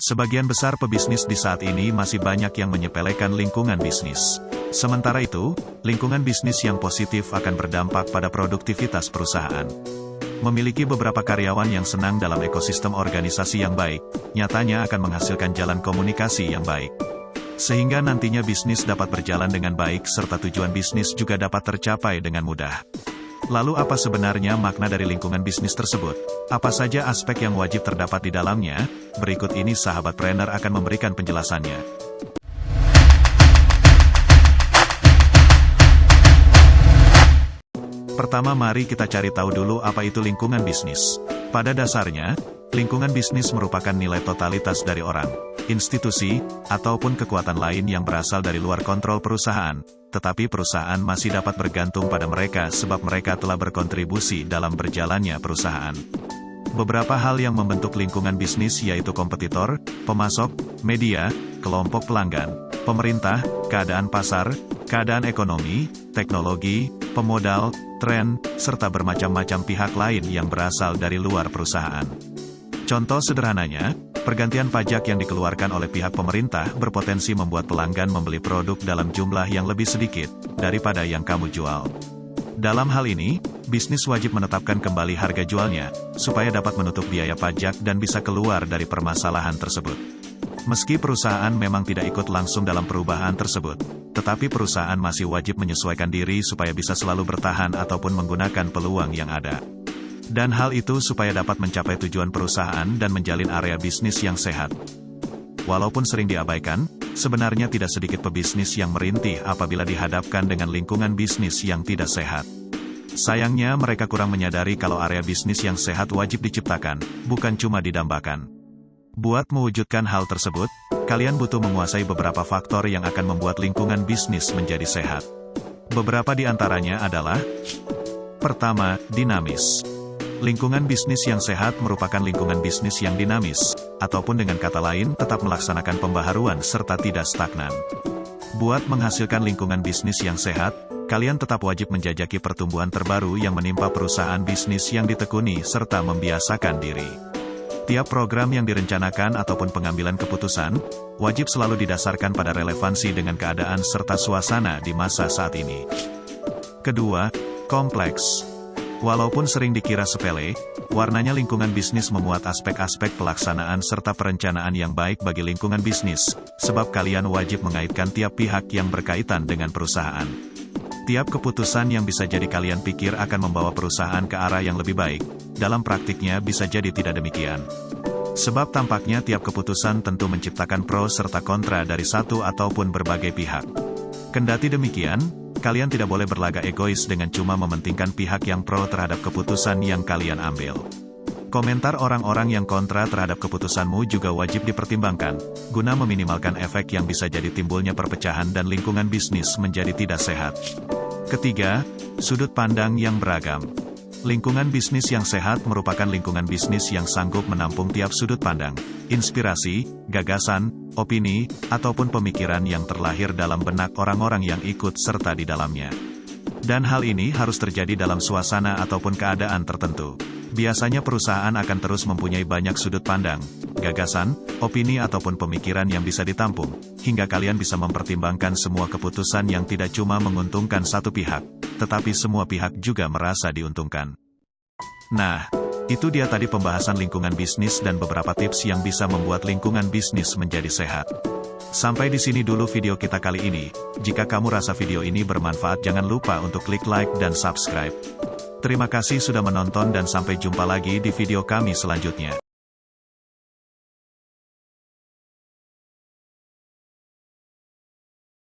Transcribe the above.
Sebagian besar pebisnis di saat ini masih banyak yang menyepelekan lingkungan bisnis. Sementara itu, lingkungan bisnis yang positif akan berdampak pada produktivitas perusahaan. Memiliki beberapa karyawan yang senang dalam ekosistem organisasi yang baik, nyatanya akan menghasilkan jalan komunikasi yang baik. Sehingga nantinya bisnis dapat berjalan dengan baik serta tujuan bisnis juga dapat tercapai dengan mudah. Lalu apa sebenarnya makna dari lingkungan bisnis tersebut? Apa saja aspek yang wajib terdapat di dalamnya? Berikut ini sahabat trainer akan memberikan penjelasannya. Pertama, mari kita cari tahu dulu apa itu lingkungan bisnis. Pada dasarnya, lingkungan bisnis merupakan nilai totalitas dari orang, institusi, ataupun kekuatan lain yang berasal dari luar kontrol perusahaan. Tetapi perusahaan masih dapat bergantung pada mereka sebab mereka telah berkontribusi dalam berjalannya perusahaan. Beberapa hal yang membentuk lingkungan bisnis yaitu kompetitor, pemasok, media, kelompok pelanggan, pemerintah, keadaan pasar, keadaan ekonomi, teknologi, pemodal, tren, serta bermacam-macam pihak lain yang berasal dari luar perusahaan. Contoh sederhananya, pergantian pajak yang dikeluarkan oleh pihak pemerintah berpotensi membuat pelanggan membeli produk dalam jumlah yang lebih sedikit daripada yang kamu jual. Dalam hal ini, bisnis wajib menetapkan kembali harga jualnya, supaya dapat menutup biaya pajak dan bisa keluar dari permasalahan tersebut. Meski perusahaan memang tidak ikut langsung dalam perubahan tersebut, tetapi perusahaan masih wajib menyesuaikan diri supaya bisa selalu bertahan ataupun menggunakan peluang yang ada. Dan hal itu supaya dapat mencapai tujuan perusahaan dan menjalin area bisnis yang sehat. Walaupun sering diabaikan, sebenarnya tidak sedikit pebisnis yang merintih apabila dihadapkan dengan lingkungan bisnis yang tidak sehat. Sayangnya mereka kurang menyadari kalau area bisnis yang sehat wajib diciptakan, bukan cuma didambakan. Buat mewujudkan hal tersebut, kalian butuh menguasai beberapa faktor yang akan membuat lingkungan bisnis menjadi sehat. Beberapa di antaranya adalah: pertama, dinamis. Lingkungan bisnis yang sehat merupakan lingkungan bisnis yang dinamis, ataupun dengan kata lain, tetap melaksanakan pembaharuan serta tidak stagnan. Buat menghasilkan lingkungan bisnis yang sehat, kalian tetap wajib menjajaki pertumbuhan terbaru yang menimpa perusahaan bisnis yang ditekuni serta membiasakan diri. Tiap program yang direncanakan ataupun pengambilan keputusan, wajib selalu didasarkan pada relevansi dengan keadaan serta suasana di masa saat ini. Kedua, kompleks. Walaupun sering dikira sepele, warnanya lingkungan bisnis memuat aspek-aspek pelaksanaan serta perencanaan yang baik bagi lingkungan bisnis, sebab kalian wajib mengaitkan tiap pihak yang berkaitan dengan perusahaan. Tiap keputusan yang bisa jadi kalian pikir akan membawa perusahaan ke arah yang lebih baik, dalam praktiknya bisa jadi tidak demikian. Sebab tampaknya tiap keputusan tentu menciptakan pro serta kontra dari satu ataupun berbagai pihak. Kendati demikian, kalian tidak boleh berlagak egois dengan cuma mementingkan pihak yang pro terhadap keputusan yang kalian ambil. Komentar orang-orang yang kontra terhadap keputusanmu juga wajib dipertimbangkan, guna meminimalkan efek yang bisa jadi timbulnya perpecahan dan lingkungan bisnis menjadi tidak sehat. Ketiga, sudut pandang yang beragam. Lingkungan bisnis yang sehat merupakan lingkungan bisnis yang sanggup menampung tiap sudut pandang, inspirasi, gagasan, opini, ataupun pemikiran yang terlahir dalam benak orang-orang yang ikut serta di dalamnya. Dan hal ini harus terjadi dalam suasana ataupun keadaan tertentu. Biasanya perusahaan akan terus mempunyai banyak sudut pandang, gagasan, opini ataupun pemikiran yang bisa ditampung, hingga kalian bisa mempertimbangkan semua keputusan yang tidak cuma menguntungkan satu pihak, tetapi semua pihak juga merasa diuntungkan. Nah, itu dia tadi pembahasan lingkungan bisnis dan beberapa tips yang bisa membuat lingkungan bisnis menjadi sehat. Sampai di sini dulu video kita kali ini. Jika kamu rasa video ini bermanfaat, jangan lupa untuk klik like dan subscribe. Terima kasih sudah menonton dan sampai jumpa lagi di video kami selanjutnya.